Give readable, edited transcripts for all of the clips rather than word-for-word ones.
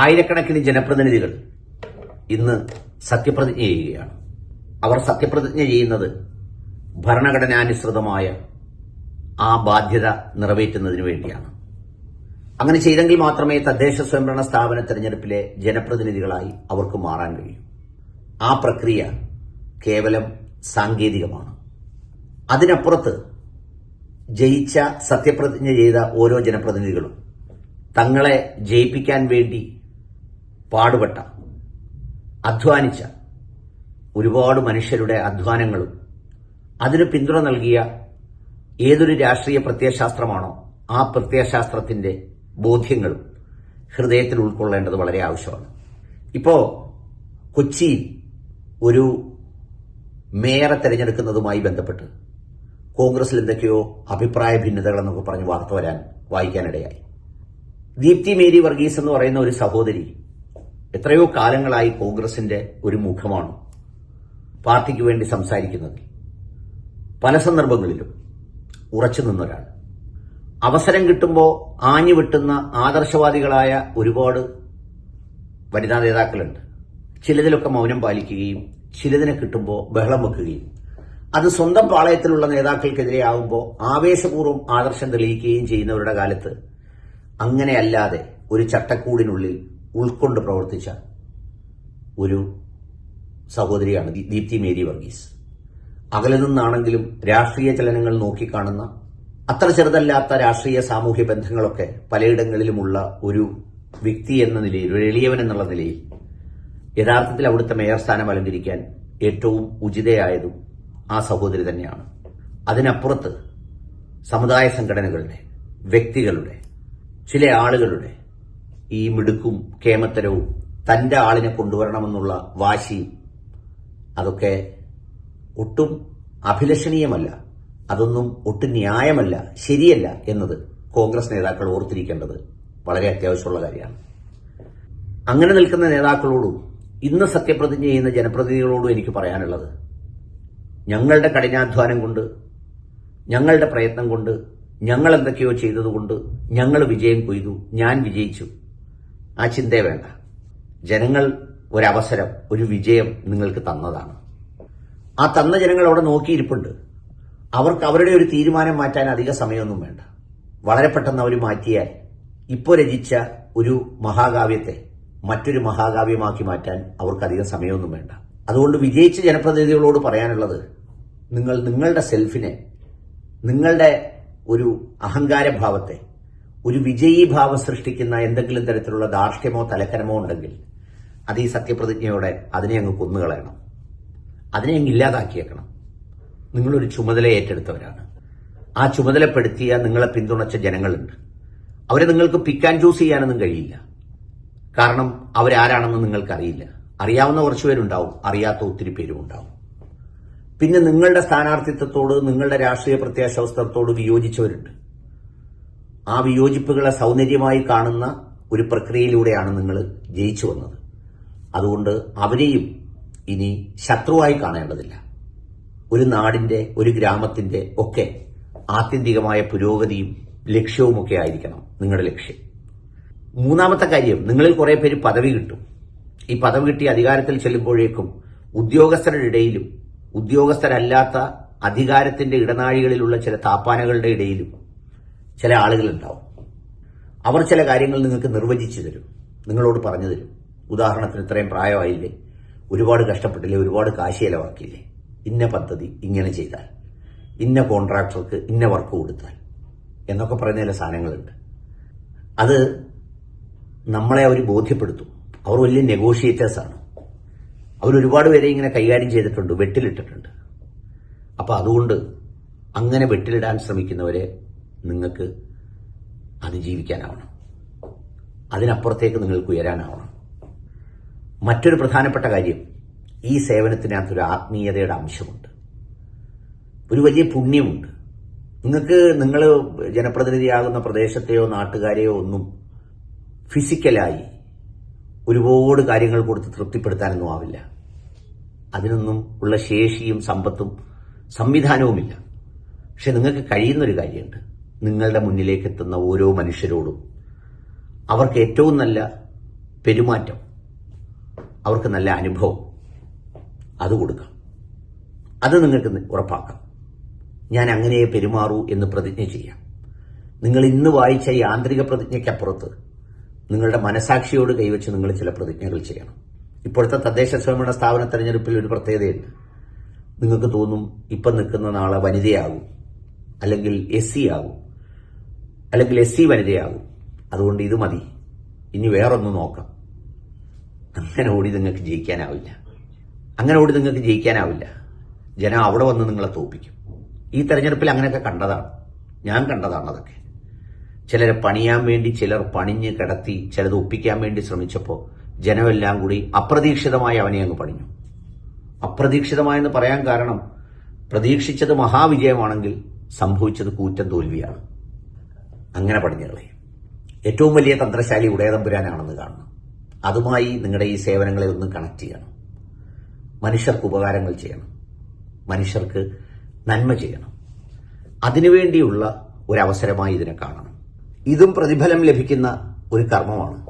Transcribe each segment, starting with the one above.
ആയിരക്കണക്കിന് ജനപ്രതിനിധികൾ ഇന്ന് സത്യപ്രതിജ്ഞ ചെയ്യുകയാണ്. അവർ സത്യപ്രതിജ്ഞ ചെയ്യുന്നത് ഭരണഘടനാനുസൃതമായ ആ ബാധ്യത നിറവേറ്റുന്നതിനു വേണ്ടിയാണ്. അങ്ങനെ ചെയ്തെങ്കിൽ മാത്രമേ തദ്ദേശ സ്വയംഭരണ സ്ഥാപന തെരഞ്ഞെടുപ്പിലെ ജനപ്രതിനിധികളായി അവർക്ക് മാറാൻ കഴിയൂ. ആ പ്രക്രിയ കേവലം സാങ്കേതികമാണ്. അതിനപ്പുറത്ത് ജയിച്ച സത്യപ്രതിജ്ഞ ചെയ്ത ഓരോ ജനപ്രതിനിധികളും തങ്ങളെ ജയിപ്പിക്കാൻ വേണ്ടി പാടുപെട്ട, അധ്വാനിച്ച ഒരുപാട് മനുഷ്യരുടെ അധ്വാനങ്ങളും അതിന് പിന്തുണ നൽകിയ ഏതൊരു രാഷ്ട്രീയ പ്രത്യയശാസ്ത്രമാണോ ആ പ്രത്യയശാസ്ത്രത്തിന്റെ ബോധ്യങ്ങളും ഹൃദയത്തിൽ ഉൾക്കൊള്ളേണ്ടത് വളരെ ആവശ്യമാണ്. ഇപ്പോ കൊച്ചിയിൽ ഒരു മേയറെ തെരഞ്ഞെടുക്കുന്നതുമായി ബന്ധപ്പെട്ട് കോൺഗ്രസിൽ എന്തൊക്കെയോ അഭിപ്രായ ഭിന്നതകളെന്നൊക്കെ പറഞ്ഞ് വാർത്ത വായിക്കാനിടയായി. ദീപ്തി മേരി വർഗീസ് എന്ന് പറയുന്ന ഒരു സഹോദരി എത്രയോ കാലങ്ങളായി കോൺഗ്രസിന്റെ ഒരു മുഖമാണ്. പാർട്ടിക്ക് വേണ്ടി സംസാരിക്കുന്നത് പല സന്ദർഭങ്ങളിലും ഉറച്ചു നിന്നൊരാൾ. അവസരം കിട്ടുമ്പോൾ ആഞ്ഞു വെട്ടുന്ന ആദർശവാദികളായ ഒരുപാട് വനിതാ നേതാക്കളുണ്ട്. ചിലതിലൊക്കെ മൗനം പാലിക്കുകയും ചിലതിനെ കിട്ടുമ്പോൾ ബഹളം വെക്കുകയും അത് സ്വന്തം പാളയത്തിലുള്ള നേതാക്കൾക്കെതിരെ ആവുമ്പോൾ ആവേശപൂർവ്വം ആദർശം തെളിയിക്കുകയും ചെയ്യുന്നവരുടെ കാലത്ത് അങ്ങനെയല്ലാതെ ഒരു ചട്ടക്കൂടിനുള്ളിൽ ഉൾക്കൊണ്ട് പ്രവർത്തിച്ച ഒരു സഹോദരിയാണ് ദീപ്തി മേരി വർഗീസ്. അകലെ നിന്നാണെങ്കിലും രാഷ്ട്രീയ ചലനങ്ങൾ നോക്കിക്കാണുന്ന, അത്ര ചെറുതല്ലാത്ത രാഷ്ട്രീയ സാമൂഹ്യ ബന്ധങ്ങളൊക്കെ പലയിടങ്ങളിലുമുള്ള ഒരു വ്യക്തി എന്ന നിലയിൽ, ഒരു എളിയവൻ എന്നുള്ള നിലയിൽ യഥാർത്ഥത്തിൽ അവിടുത്തെ മേയർ സ്ഥാനം അലങ്കരിക്കാൻ ഏറ്റവും ഉചിതയായതും ആ സഹോദരി തന്നെയാണ്. അതിനപ്പുറത്ത് സമുദായ സംഘടനകളുടെ, വ്യക്തികളുടെ, ചില ആളുകളുടെ ഈ മിടുക്കും കേമത്തരവും തന്റെ ആളിനെ കൊണ്ടുവരണമെന്നുള്ള വാശിയും അതൊക്കെ ഒട്ടും അഭിലഷണീയമല്ല. അതൊന്നും ഒട്ടും ന്യായമല്ല, ശരിയല്ല എന്നത് കോൺഗ്രസ് നേതാക്കൾ ഓർത്തിരിക്കേണ്ടത് വളരെ അത്യാവശ്യമുള്ള കാര്യമാണ്. അങ്ങനെ നിൽക്കുന്ന നേതാക്കളോടും ഇന്ന് സത്യപ്രതിജ്ഞ ചെയ്യുന്ന ജനപ്രതിനിധികളോടും എനിക്ക് പറയാനുള്ളത്, ഞങ്ങളുടെ കഠിനാധ്വാനം കൊണ്ട്, ഞങ്ങളുടെ പ്രയത്നം കൊണ്ട്, ഞങ്ങൾ എന്തൊക്കെയോ ചെയ്തതുകൊണ്ട് ഞങ്ങൾ വിജയം കൊയ്തു, ഞാൻ വിജയിച്ചു, ആ ചിന്തയെ വേണ്ട. ജനങ്ങൾ ഒരവസരം, ഒരു വിജയം നിങ്ങൾക്ക് തന്നതാണ്. ആ തന്ന ജനങ്ങൾ അവിടെ നോക്കിയിരിപ്പുണ്ട്. അവർക്ക് അവരുടെ ഒരു തീരുമാനം മാറ്റാൻ അധിക സമയമൊന്നും വേണ്ട. വളരെ പെട്ടെന്ന് അവർ മാറ്റിയാൽ ഇപ്പോൾ രചിച്ച ഒരു മഹാകാവ്യത്തെ മറ്റൊരു മഹാകാവ്യമാക്കി മാറ്റാൻ അവർക്ക് അധികം സമയമൊന്നും വേണ്ട. അതുകൊണ്ട് വിജയിച്ച ജനപ്രതിനിധികളോട് പറയാനുള്ളത്, നിങ്ങൾ നിങ്ങളുടെ സെൽഫിനെ, നിങ്ങളുടെ ഒരു അഹങ്കാരഭാവത്തെ, ഒരു വിജയീഭാവം സൃഷ്ടിക്കുന്ന എന്തെങ്കിലും തരത്തിലുള്ള ധാർഷ്ട്യമോ തലക്കനമോ ഉണ്ടെങ്കിൽ അത് ഈ സത്യപ്രതിജ്ഞയോടെ അതിനെ അങ്ങ് കൊന്നുകളയണം, അതിനെ അങ്ങ് ഇല്ലാതാക്കിയേക്കണം. നിങ്ങളൊരു ചുമതല ഏറ്റെടുത്തവരാണ്. ആ ചുമതലപ്പെടുത്തിയ, നിങ്ങളെ പിന്തുണച്ച ജനങ്ങളുണ്ട്. അവരെ നിങ്ങൾക്ക് പിക്ക് ആൻഡ് ചൂസ് ചെയ്യാനൊന്നും കഴിയില്ല. കാരണം അവരാരാണെന്ന് നിങ്ങൾക്കറിയില്ല. അറിയാവുന്ന കുറച്ചുപേരുണ്ടാവും, അറിയാത്ത ഒത്തിരി പേരും ഉണ്ടാവും. പിന്നെ നിങ്ങളുടെ സ്ഥാനാർത്ഥിത്വത്തോട്, നിങ്ങളുടെ രാഷ്ട്രീയ പ്രത്യയശാസ്ത്രത്തോട് വിയോജിച്ചവരുണ്ട്. ആ വിയോജിപ്പുകളെ സൗന്ദര്യമായി കാണുന്ന ഒരു പ്രക്രിയയിലൂടെയാണ് നിങ്ങൾ ജയിച്ചു വന്നത്. അതുകൊണ്ട് അവരെയും ഇനി ശത്രുവായി കാണേണ്ടതില്ല. ഒരു നാടിന്റെ, ഒരു ഗ്രാമത്തിന്റെ ഒക്കെ ആത്യന്തികമായ പുരോഗതിയും ലക്ഷ്യവുമൊക്കെ ആയിരിക്കണം നിങ്ങളുടെ ലക്ഷ്യം. മൂന്നാമത്തെ കാര്യം, നിങ്ങളിൽ കുറെ പേര് പദവി കിട്ടും. ഈ പദവി കിട്ടി അധികാരത്തിൽ ചെല്ലുമ്പോഴേക്കും ഉദ്യോഗസ്ഥരുടെ ഇടയിലും ഉദ്യോഗസ്ഥരല്ലാത്ത അധികാരത്തിന്റെ ഇടനാഴികളിലുള്ള ചില താപ്പാനകളുടെ ഇടയിലും ചില ആളുകളുണ്ടാവും. അവർ ചില കാര്യങ്ങൾ നിങ്ങൾക്ക് നിർവചിച്ചു തരും, നിങ്ങളോട് പറഞ്ഞു തരും. ഉദാഹരണത്തിന്, ഇത്രയും പ്രായമായില്ലേ, ഒരുപാട് കഷ്ടപ്പെട്ടില്ലേ, ഒരുപാട് കാശ് ചെലവാക്കിയില്ലേ, ഇന്ന പദ്ധതി ഇങ്ങനെ ചെയ്താൽ, ഇന്ന കോൺട്രാക്ടർക്ക് ഇന്ന വർക്ക് കൊടുത്താൽ എന്നൊക്കെ പറയുന്ന ചില സാധനങ്ങളുണ്ട്. അത് നമ്മളെ അവർ ബോധ്യപ്പെടുത്തും. അവർ വലിയ നെഗോഷിയേറ്റേഴ്സാണ്. അവരൊരുപാട് പേരെ ഇങ്ങനെ കൈകാര്യം ചെയ്തിട്ടുണ്ട്, വെട്ടിലിട്ടിട്ടുണ്ട്. അപ്പൊ അതുകൊണ്ട് അങ്ങനെ വെട്ടിലിടാൻ ശ്രമിക്കുന്നവരെ നിങ്ങൾക്ക് അതിജീവിക്കാനാവണം. അതിനപ്പുറത്തേക്ക് നിങ്ങൾക്ക് ഉയരാനാവണം. മറ്റൊരു പ്രധാനപ്പെട്ട കാര്യം, ഈ സേവനത്തിനകത്തൊരു ആത്മീയതയുടെ അംശമുണ്ട്, ഒരു വലിയ പുണ്യമുണ്ട്. നിങ്ങൾ ജനപ്രതിനിധിയാകുന്ന പ്രദേശത്തെയോ നാട്ടുകാരെയോ ഒന്നും ഫിസിക്കലായി ഒരുപാട് കാര്യങ്ങൾ കൊടുത്ത് തൃപ്തിപ്പെടുത്താനൊന്നും ആവില്ല. അതിനൊന്നും ഉള്ള ശേഷിയും സമ്പത്തും സംവിധാനവുമില്ല. പക്ഷെ നിങ്ങൾക്ക് കഴിയുന്നൊരു കാര്യമുണ്ട്, നിങ്ങളുടെ മുന്നിലേക്ക് എത്തുന്ന ഓരോ മനുഷ്യരോടും അവർക്ക് ഏറ്റവും നല്ല പെരുമാറ്റം, അവർക്ക് നല്ല അനുഭവം, അത് കൊടുക്കാം. അത് നിങ്ങൾക്ക് ഉറപ്പാക്കാം. ഞാൻ അങ്ങനെ പെരുമാറൂ എന്ന് പ്രതിജ്ഞ ചെയ്യാം. നിങ്ങൾ ഇന്ന് വായിച്ച യാന്ത്രിക പ്രതിജ്ഞയ്ക്കപ്പുറത്ത് നിങ്ങളുടെ മനസാക്ഷിയോട് കൈവച്ച് നിങ്ങൾ ചില പ്രതിജ്ഞകൾ ചെയ്യണം. ഇപ്പോഴത്തെ തദ്ദേശ സ്വയംഭരണ സ്ഥാപന തെരഞ്ഞെടുപ്പിൽ ഒരു പ്രത്യേകതയുണ്ട്. നിങ്ങൾക്ക് തോന്നും ഇപ്പം നിൽക്കുന്ന നാളെ വനിതയാകും, അല്ലെങ്കിൽ SC ആകും, അല്ലെങ്കിൽ SC വനിതയാകും, അതുകൊണ്ട് ഇത് മതി, ഇനി വേറൊന്ന് നോക്കാം. അങ്ങനെ ഓടി നിങ്ങൾക്ക് ജയിക്കാനാവില്ല. ജനം അവിടെ വന്ന് നിങ്ങളെ തോൽപ്പിക്കും. ഈ തെരഞ്ഞെടുപ്പിൽ അങ്ങനെയൊക്കെ കണ്ടതാണ്, ഞാൻ കണ്ടതാണ്. അതൊക്കെ ചിലരെ പണിയാൻ വേണ്ടി ചിലർ പണിഞ്ഞ് കിടത്തി, ചിലത് ഒപ്പിക്കാൻ വേണ്ടി ശ്രമിച്ചപ്പോൾ ജനമെല്ലാം കൂടി അപ്രതീക്ഷിതമായി അവനെ അങ്ങ് പണിഞ്ഞു. അപ്രതീക്ഷിതമായെന്ന് പറയാൻ കാരണം, പ്രതീക്ഷിച്ചത് മഹാവിജയമാണെങ്കിൽ സംഭവിച്ചത് കൂറ്റൻ തോൽവിയാണ്. അങ്ങനെ പണിഞ്ഞുകളെ ഏറ്റവും വലിയ തന്ത്രശാലി ഉടയതമ്പുരാനാണെന്ന് കാണണം. അതുമായി നിങ്ങളുടെ ഈ സേവനങ്ങളെ ഒന്ന് കണക്ട് ചെയ്യണം. മനുഷ്യർക്ക് ഉപകാരങ്ങൾ ചെയ്യണം, മനുഷ്യർക്ക് നന്മ ചെയ്യണം. അതിനുവേണ്ടിയുള്ള ഒരവസരമായി ഇതിനെ കാണണം. ഇതും പ്രതിഫലം ലഭിക്കുന്ന ഒരു കർമ്മമാണ്.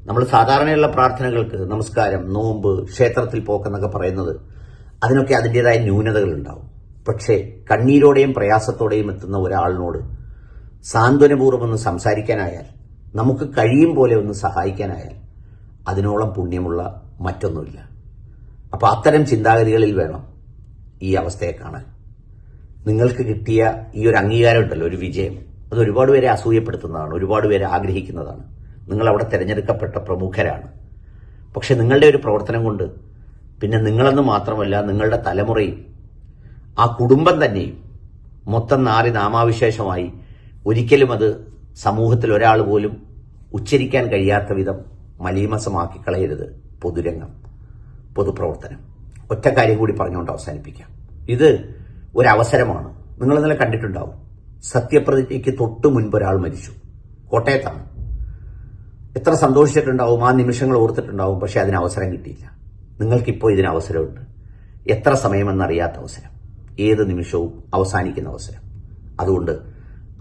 നമ്മൾ സാധാരണയുള്ള പ്രാർത്ഥനകൾക്ക്, നമസ്കാരം, നോമ്പ്, ക്ഷേത്രത്തിൽ പോക്കെന്നൊക്കെ പറയുന്നത്, അതിനൊക്കെ അതിൻ്റെതായ ന്യൂനതകളുണ്ടാവും. പക്ഷേ കണ്ണീരോടെയും പ്രയാസത്തോടെയും എത്തുന്ന ഒരാളിനോട് സാന്ത്വനപൂർവ്വം ഒന്ന് സംസാരിക്കാനായാൽ, നമുക്ക് കഴിയും പോലെ ഒന്ന് സഹായിക്കാനായാൽ, അതിനോളം പുണ്യമുള്ള മറ്റൊന്നുമില്ല. അപ്പോൾ അത്തരം ചിന്താഗതികളിൽ വേണം ഈ അവസ്ഥയെ കാണാൻ. നിങ്ങൾക്ക് കിട്ടിയ ഈ ഒരു അംഗീകാരം ഉണ്ടല്ലോ, ഒരു വിജയം, അത് ഒരുപാട് പേരെ അസൂയപ്പെടുത്തുന്നതാണ്, ഒരുപാട് പേരെ ആഗ്രഹിക്കുന്നതാണ്. നിങ്ങളവിടെ തിരഞ്ഞെടുക്കപ്പെട്ട പ്രമുഖരാണ്. പക്ഷെ നിങ്ങളുടെ ഒരു പ്രവർത്തനം കൊണ്ട് പിന്നെ നിങ്ങളെന്ന് മാത്രമല്ല, നിങ്ങളുടെ തലമുറയും ആ കുടുംബം തന്നെയും മൊത്തം നാമാവിശേഷമായി ഒരിക്കലും അത് സമൂഹത്തിൽ ഒരാൾ പോലും ഉച്ചരിക്കാൻ കഴിയാത്ത വിധം മലീമസമാക്കി കളയരുത് പൊതുരംഗം, പൊതുപ്രവർത്തനം. ഒറ്റ കാര്യം കൂടി പറഞ്ഞുകൊണ്ട് അവസാനിപ്പിക്കാം. ഇത് ഒരവസരമാണ്. നിങ്ങൾ ഇന്നലെ കണ്ടിട്ടുണ്ടാവും, സത്യപ്രതിജ്ഞയ്ക്ക് തൊട്ടു മുൻപ് ഒരാൾ മരിച്ചു, കോട്ടയത്താണ്. എത്ര സന്തോഷിച്ചിട്ടുണ്ടാവും, ആ നിമിഷങ്ങൾ ഓർത്തിട്ടുണ്ടാവും. പക്ഷെ അതിന് അവസരം കിട്ടിയില്ല. നിങ്ങൾക്കിപ്പോൾ ഇതിന് അവസരമുണ്ട്. എത്ര സമയമെന്നറിയാത്ത അവസരം, ഏത് നിമിഷവും അവസാനിക്കുന്ന അവസരം. അതുകൊണ്ട്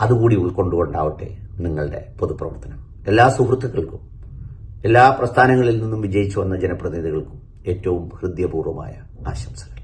അതുകൂടി ഉൾക്കൊണ്ടുകൊണ്ടാവട്ടെ നിങ്ങളുടെ പൊതുപ്രവർത്തനം. എല്ലാ സുഹൃത്തുക്കൾക്കും, എല്ലാ പ്രസ്ഥാനങ്ങളിൽ നിന്നും വിജയിച്ചു വന്ന ജനപ്രതിനിധികൾക്കും ഏറ്റവും ഹൃദയപൂർവ്വമായ ആശംസകൾ.